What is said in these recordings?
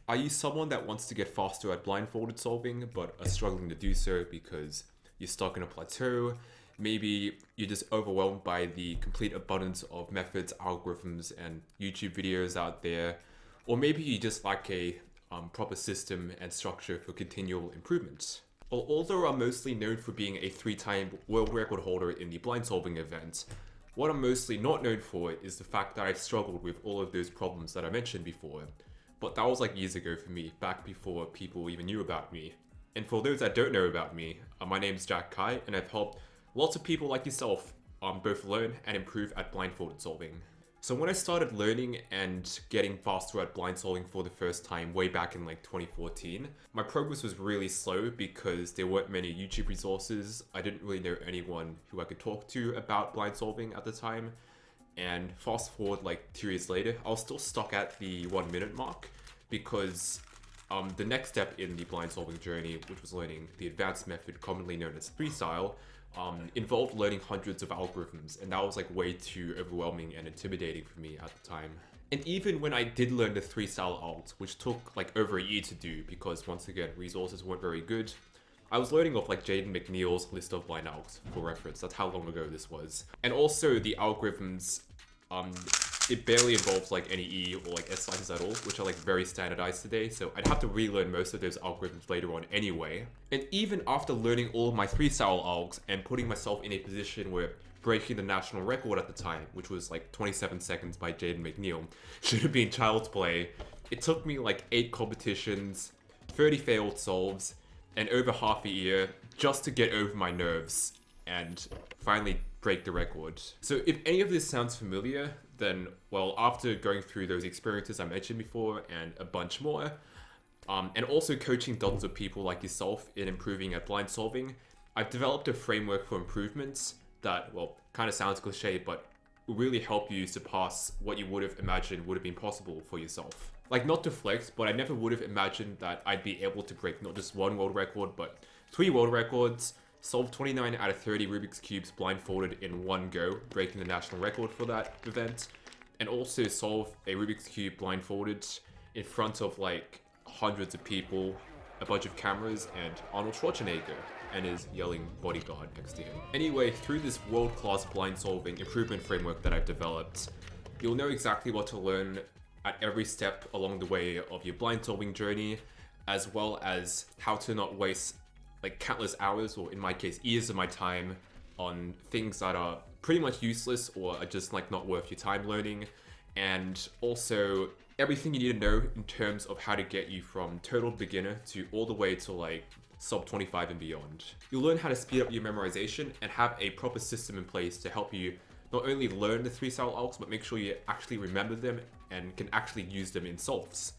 Are you someone that wants to get faster at blindfolded solving but are struggling to do so because you're stuck in a plateau? Maybe you're just overwhelmed by the complete abundance of methods, algorithms, and YouTube videos out there. Or maybe you just like a proper system and structure for continual improvement. Well, although I'm mostly known for being a 3-time world record holder in the blind solving event, what I'm mostly not known for is the fact that I've struggled with all of those problems that I mentioned before. But that was like years ago for me, back before people even knew about me. And for those that don't know about me, my name's Jack Kai, and I've helped lots of people like yourself both learn and improve at blindfolded solving. So when I started learning and getting faster at blind solving for the first time way back in like 2014, my progress was really slow because there weren't many YouTube resources. I didn't really know anyone who I could talk to about blind solving at the time. And fast forward like 2 years later, I was still stuck at the 1 minute mark because the next step in the blind solving journey, which was learning the advanced method commonly known as Freestyle, involved learning hundreds of algorithms, and that was like way too overwhelming and intimidating for me at the time. And even when I did learn the 3-style algs, which took like over a year to do because once again, resources weren't very good, I was learning off like Jaden McNeil's list of blind algs for reference. That's how long ago this was. And also the algorithms, it barely involves like any E or like S slices at all, which are like very standardized today. So I'd have to relearn most of those algorithms later on anyway. And even after learning all of my 3-style algs and putting myself in a position where breaking the national record at the time, which was like 27 seconds by Jaden McNeil, should have been child's play, it took me like 8 competitions, 30 failed solves, and over half a year just to get over my nerves and finally break the record. So if any of this sounds familiar, then well, after going through those experiences I mentioned before and a bunch more, and also coaching dozens of people like yourself in improving at blind solving, I've developed a framework for improvements that, well, kind of sounds cliche, but will really help you surpass what you would have imagined would have been possible for yourself. Like, not to flex, but I never would have imagined that I'd be able to break not just 1 world record, but 3 world records, solve 29 out of 30 Rubik's Cubes blindfolded in one go, breaking the national record for that event, and also solve a Rubik's Cube blindfolded in front of like hundreds of people, a bunch of cameras, and Arnold Schwarzenegger and his yelling bodyguard next to him. Anyway, through this world-class blind solving improvement framework that I've developed, you'll know exactly what to learn at every step along the way of your blind solving journey, as well as how to not waste like countless hours, or in my case, years of my time on things that are pretty much useless or are just like not worth your time learning. And also everything you need to know in terms of how to get you from total beginner to all the way to like sub 25 and beyond. You'll learn how to speed up your memorization and have a proper system in place to help you not only learn the 3-style algs, but make sure you actually remember them and can actually use them in solves.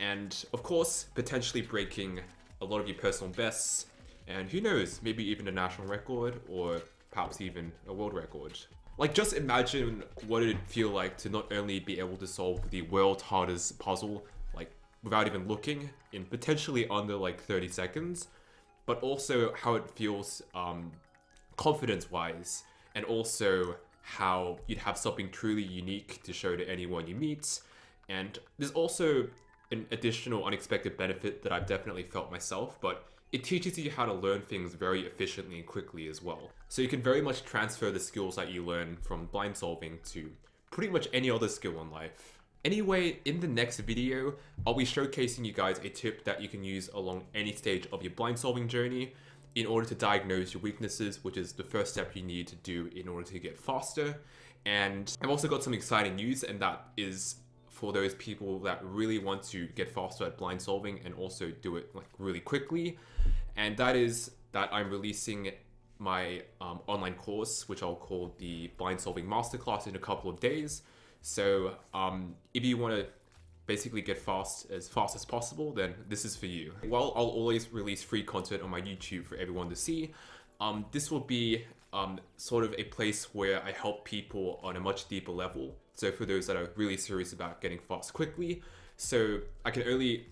And of course, potentially breaking a lot of your personal bests, and who knows, maybe even a national record or perhaps even a world record. Like, just imagine what it'd feel like to not only be able to solve the world's hardest puzzle, like without even looking, in potentially under like 30 seconds, but also how it feels confidence-wise, and also how you'd have something truly unique to show to anyone you meet. And there's also an additional unexpected benefit that I've definitely felt myself, but it teaches you how to learn things very efficiently and quickly as well. So you can very much transfer the skills that you learn from blind solving to pretty much any other skill in life. Anyway, in the next video, I'll be showcasing you guys a tip that you can use along any stage of your blind solving journey in order to diagnose your weaknesses, which is the first step you need to do in order to get faster. And I've also got some exciting news, and that is for those people that really want to get faster at blind solving and also do it like really quickly. And that is that I'm releasing my online course, which I'll call the Blind Solving Masterclass, in a couple of days. So if you want to basically get fast as possible, then this is for you. While I'll always release free content on my YouTube for everyone to see, this will be sort of a place where I help people on a much deeper level. So for those that are really serious about getting fast quickly, so I can only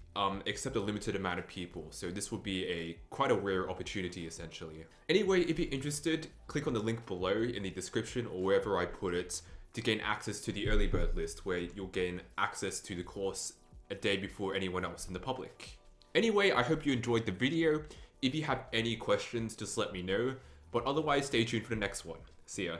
accept a limited amount of people. So this would be quite a rare opportunity essentially. Anyway, if you're interested, click on the link below in the description or wherever I put it to gain access to the early bird list, where you'll gain access to the course a day before anyone else in the public. Anyway, I hope you enjoyed the video. If you have any questions, just let me know. But otherwise, stay tuned for the next one. See ya.